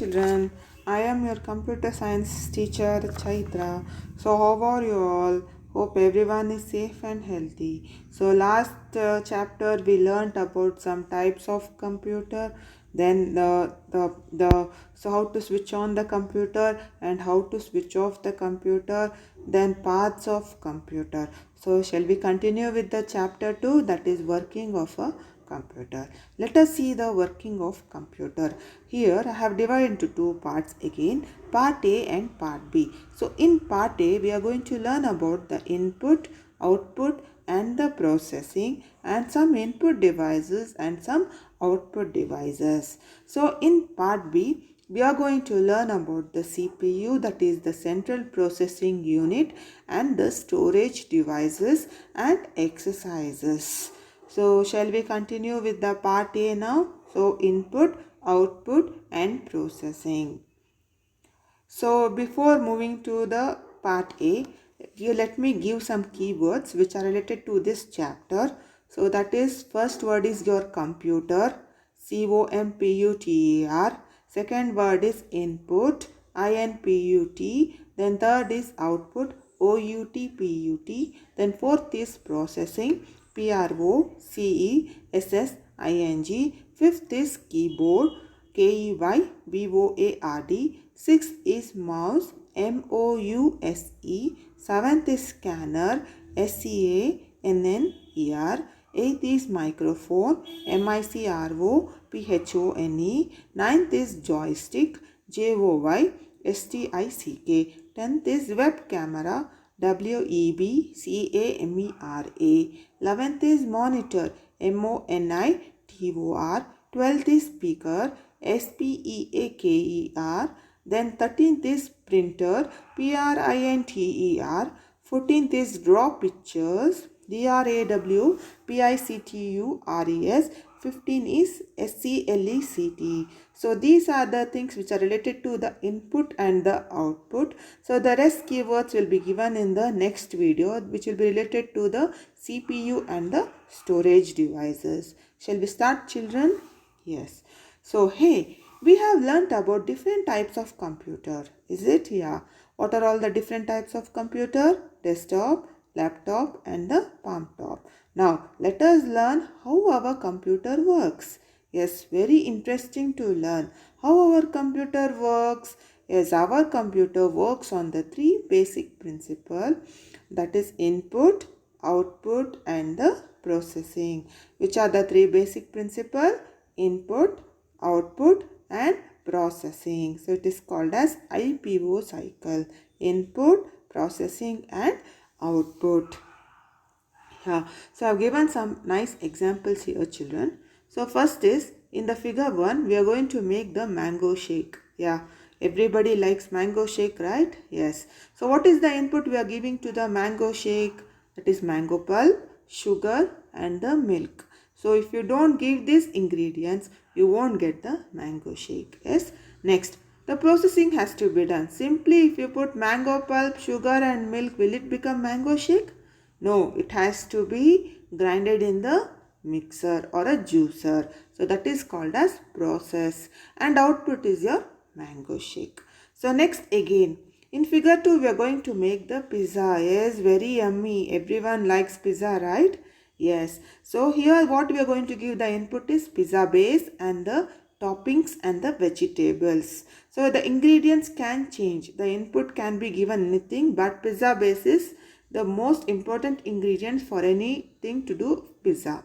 children, I am your computer science teacher Chaitra. So how are you all? Hope everyone is safe and healthy. So last chapter we learned about some types of computer, then the so how to switch on the computer and how to switch off the computer, then parts of computer. So shall we continue with the chapter 2, that is working of a computer. Let us see the working of computer. Here I have divided into two parts again, part A and part B. So in part A we are going to learn about the input, output and the processing and some input devices and some output devices. So in part B we are going to learn about the CPU, that is the central processing unit, and the storage devices and exercises. So shall we continue with the part A now? So input, output and processing. So before moving to the part A, let me give some keywords which are related to this chapter. So that is, first word is your computer, COMPUTER. Second word is input, INPUT. Then third is output, OUTPUT. Then fourth is processing, PROCESSING. Fifth is keyboard, KEYBOARD. Sixth is mouse, MOUSE. Seventh is scanner, SCANNER. Eighth is microphone, MICROPHONE. Ninth is joystick, JOYSTICK. Tenth is web camera, WEBCAMERA. 11th is monitor, MONITOR. 12th is speaker, SPEAKER. Then 13th is printer, PRINTER. 14th is draw pictures, DRAWPICTURES. 15 is SCLECT. So these are the things which are related to the input and the output. So the rest keywords will be given in the next video, which will be related to the CPU and the storage devices. Shall we start, children? Yes. So hey, we have learnt about different types of computer. Is it? Yeah. What are all the different types of computer? Desktop, laptop and the palm top. Now let us learn how our computer works. Yes, very interesting to learn how our computer works. Yes, our computer works on the three basic principles, that is input, output and the processing. Which are the three basic principles? Input, output and processing. So it is called as IPO cycle. Input, processing and output. Yeah. So I have given some nice examples here, children. So first is, in the figure 1, we are going to make the mango shake. Yeah. Everybody likes mango shake, right? Yes. So what is the input we are giving to the mango shake? That is mango pulp, sugar and the milk. So if you don't give these ingredients, you won't get the mango shake. Yes. Next, the processing has to be done. Simply if you put mango pulp, sugar and milk, will it become mango shake? No, it has to be grinded in the mixer or a juicer. So that is called as process. And output is your mango shake. So next again, in figure 2 we are going to make the pizza. Yes, very yummy. Everyone likes pizza, right? Yes. So here what we are going to give the input is pizza base and the toppings and the vegetables. So the ingredients can change. The input can be given anything, but pizza base is the most important ingredients for anything to do pizza.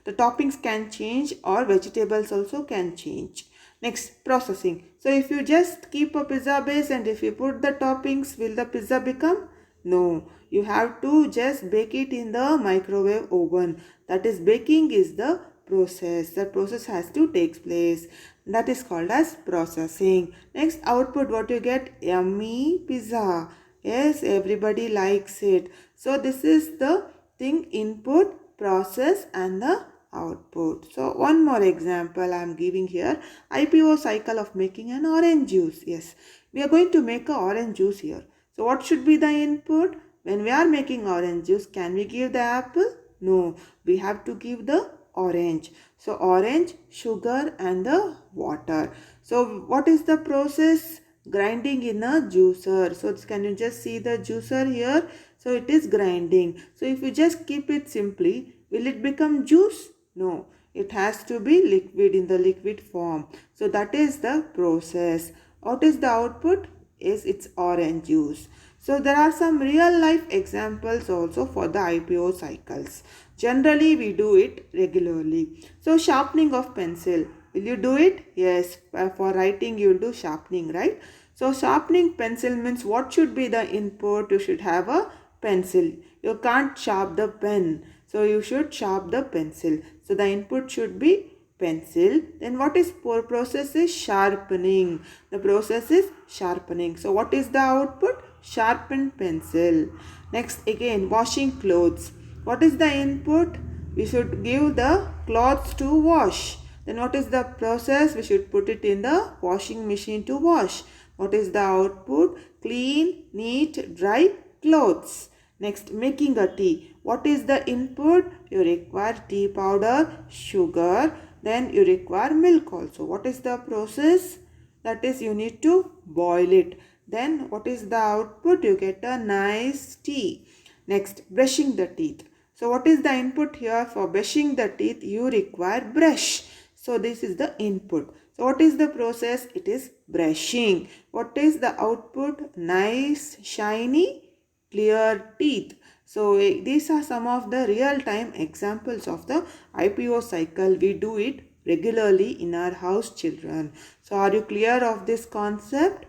The toppings can change or vegetables also can change. Next, processing. So if you just keep a pizza base and if you put the toppings, will the pizza become? No. You have to just bake it in the microwave oven. That is, baking is the process. The process has to take place. That is called as processing. Next, output. What you get? Yummy pizza. Yes, everybody likes it. So this is the thing: input, process and the output. So one more example I am giving here. IPO cycle of making an orange juice. Yes, we are going to make a orange juice here. So what should be the input? When we are making orange juice, can we give the apple? No, we have to give the orange. So orange, sugar and the water. So what is the process? Grinding in a juicer. So can you just see the juicer here? So it is grinding. So if you just keep it simply, will it become juice? No. It has to be liquid, in the liquid form. So that is the process. What is the output? Is it's orange juice. So there are some real life examples also for the IPO cycles. Generally we do it regularly. So sharpening of pencil. Will you do it? Yes. For writing you will do sharpening, right? So sharpening pencil means what should be the input? You should have a pencil. You can't sharp the pen. So you should sharp the pencil. So the input should be pencil. Then what is process is sharpening. The process is sharpening. So what is the output? Sharpened pencil. Next again washing clothes. What is the input? We should give the clothes to wash. Then what is the process? We should put it in the washing machine to wash. What is the output? Clean, neat, dry clothes. Next, making a tea. What is the input? You require tea powder, sugar, then you require milk also. What is the process? That is, you need to boil it. Then what is the output? You get a nice tea. Next, brushing the teeth. So what is the input here? For brushing the teeth, you require brush. So this is the input. So what is the process? It is brushing. What is the output? Nice, shiny, clear teeth. So these are some of the real-time examples of the IPO cycle. We do it regularly in our house, children. So are you clear of this concept?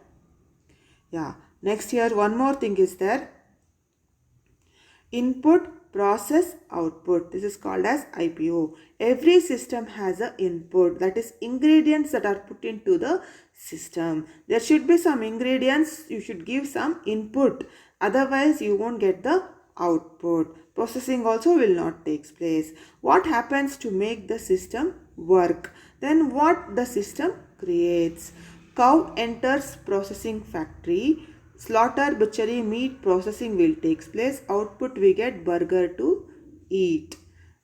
Yeah. Next here, one more thing is there. Input, process, output. This is called as IPO. Every system has an input, that is ingredients that are put into the system. There should be some ingredients, you should give some input. Otherwise, you won't get the output. Processing also will not take place. What happens to make the system work? Then what the system creates? Cow enters processing factory. Slaughter, butchery, meat processing will take place. Output we get burger to eat.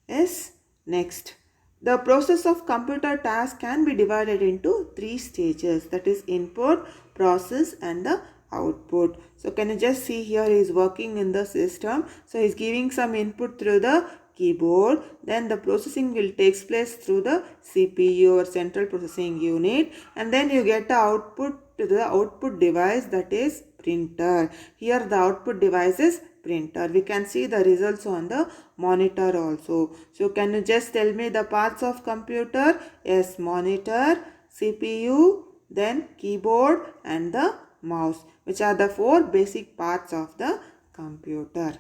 Yes. Next. The process of computer task can be divided into 3 stages. That is input, process and the output. So can you just see here he is working in the system. So he is giving some input through the keyboard. Then the processing will take place through the CPU or central processing unit. And then you get the output to the output device, that is printer. Here the output device is printer. We can see the results on the monitor also. So can you just tell me the parts of computer? Yes, monitor, CPU, then keyboard and the mouse, which are the 4 basic parts of the computer.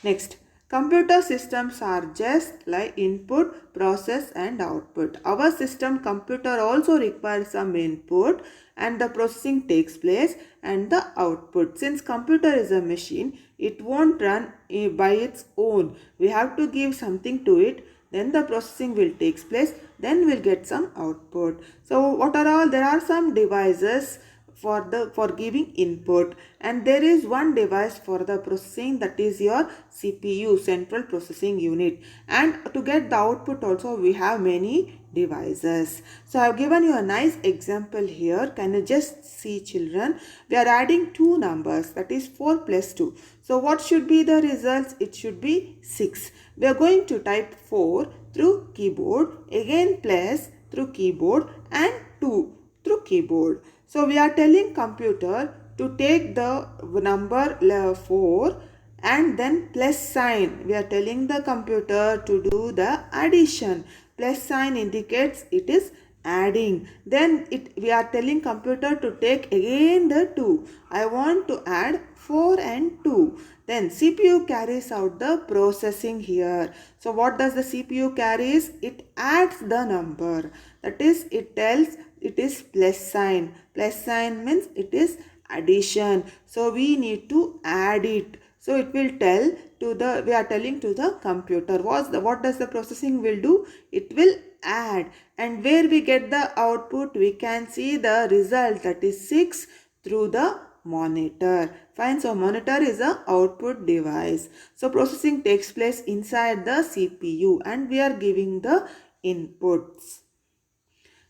Next, computer systems are just like input, process and output. Our system computer also requires some input and the processing takes place and the output. Since computer is a machine, it won't run by its own. We have to give something to it. Then the processing will take place. Then we'll get some output. So what are all? There are some devices for giving input, and there is one device for the processing, that is your CPU, central processing unit. And to get the output also we have many devices. So I have given you a nice example here. Can you just see, children? We are adding 2 numbers, that is 4 plus 2. So what should be the results? It should be 6. We are going to type 4 through keyboard, again plus through keyboard and 2 through keyboard. So we are telling computer to take the number 4 and then plus sign. We are telling the computer to do the addition. Plus sign indicates it is adding. Then we are telling computer to take again the 2. I want to add 4 and 2. Then CPU carries out the processing here. So what does the CPU carries? It adds the number. That is, it tells it is plus sign. Plus sign means it is addition. So we need to add it. So it will tell to the, we are telling to the computer. What does the processing will do? It will add. And where we get the output, we can see the result, that is 6 through the monitor. Fine, so monitor is a output device. So processing takes place inside the CPU and we are giving the inputs.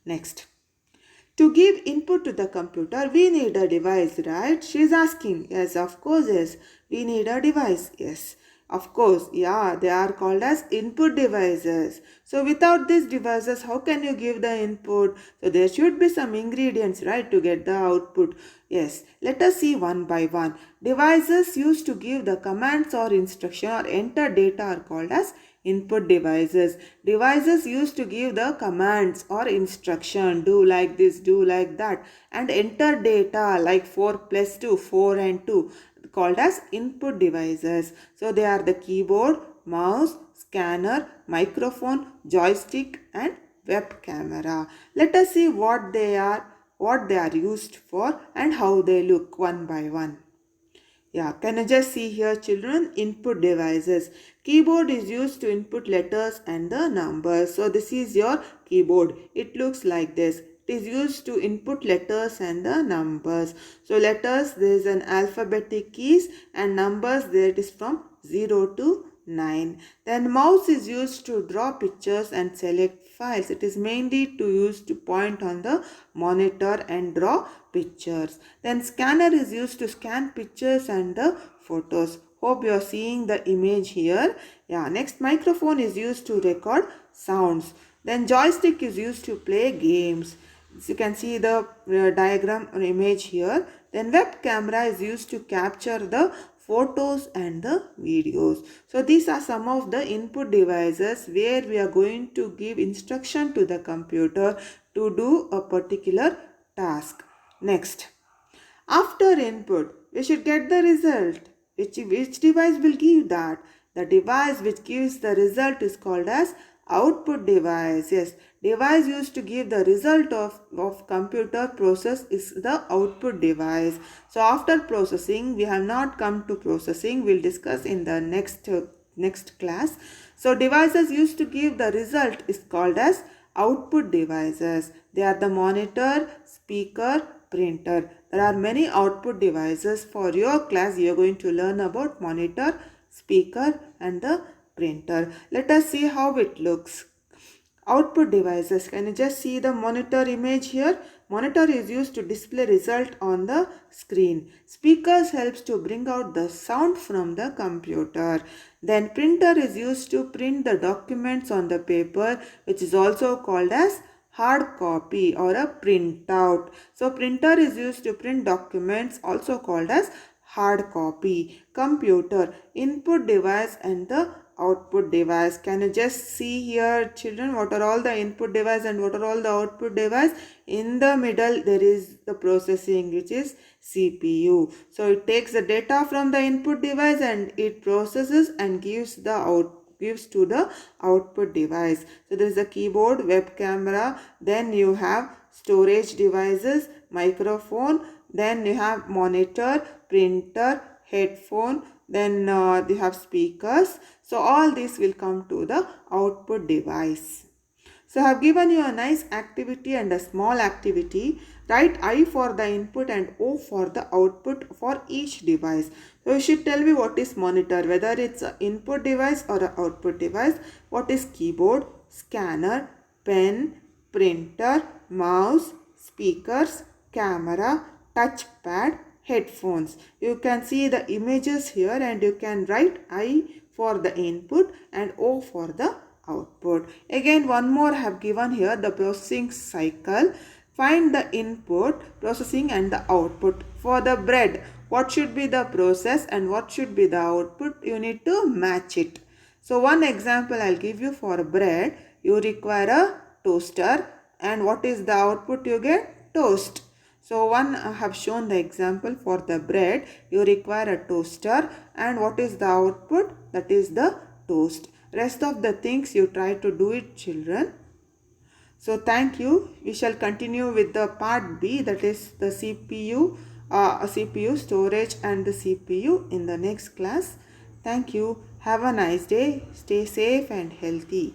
Next. To give input to the computer, we need a device, right? She is asking. Yes, of course, yes. We need a device. Yes, of course. Yeah, they are called as input devices. So without these devices, how can you give the input? So there should be some ingredients, right, to get the output. Yes, let us see one by one. Devices used to give the commands or instruction or enter data are called as input devices. Devices used to give the commands or instruction, do like this, do like that, and enter data like 4 plus 2, 4 and 2, called as input devices. So they are the keyboard, mouse, scanner, microphone, joystick and web camera. Let us see what they are used for and how they look one by one. Yeah, can you just see here children? Input devices. Keyboard is used to input letters and the numbers. So this is your keyboard. It looks like this. It is used to input letters and the numbers. So letters, there is an alphabetic keys, and numbers, there it is from 0 to 9. Then mouse is used to draw pictures and select files. It is mainly used to point on the monitor and draw pictures. Then scanner is used to scan pictures and the photos. Hope you are seeing the image here. Yeah, next microphone is used to record sounds. Then joystick is used to play games. So you can see the diagram or image here. Then web camera is used to capture the photos and the videos. So these are some of the input devices where we are going to give instruction to the computer to do a particular task. Next, after input, we should get the result. Which device will give that? The device which gives the result is called as output device. Yes, device used to give the result of computer process is the output device. So after processing, we have not come to processing. We'll discuss in the next class. So devices used to give the result is called as output devices. They are the monitor, speaker, printer. There are many output devices. For your class, you are going to learn about monitor, speaker and the printer. Let us see how it looks. Output devices. Can you just see the monitor image here? Monitor is used to display result on the screen. Speakers helps to bring out the sound from the computer. Then printer is used to print the documents on the paper, which is also called as hard copy or a printout. So printer is used to print documents, also called as hard copy. Computer, input device and the output device. Can you just see here children what are all the input device and what are all the output device? In the middle there is the processing, which is CPU. So it takes the data from the input device and it processes and gives to the output device. So there is a keyboard, web camera, then you have storage devices, microphone, then you have monitor, printer, headphone, then you have speakers. So all this will come to the output device. So I have given you a nice activity and a small activity. Write I for the input and O for the output for each device. So you should tell me what is monitor, whether it's an input device or an output device. What is keyboard, scanner, pen, printer, mouse, speakers, camera, touchpad, headphones. You can see the images here and you can write I for the input and O for the output. Again, one more I have given here, the processing cycle. Find the input, processing and the output. For the bread, what should be the process and what should be the output? You need to match it. So one example I'll give you. For bread, you require a toaster, and what is the output you get? Toast. So one I have shown the example. For the bread, you require a toaster, and what is the output? That is the toast. Rest of the things you try to do it, children. So thank you. We shall continue with the part B, that is the CPU storage and the CPU in the next class. Thank you. Have a nice day. Stay safe and healthy.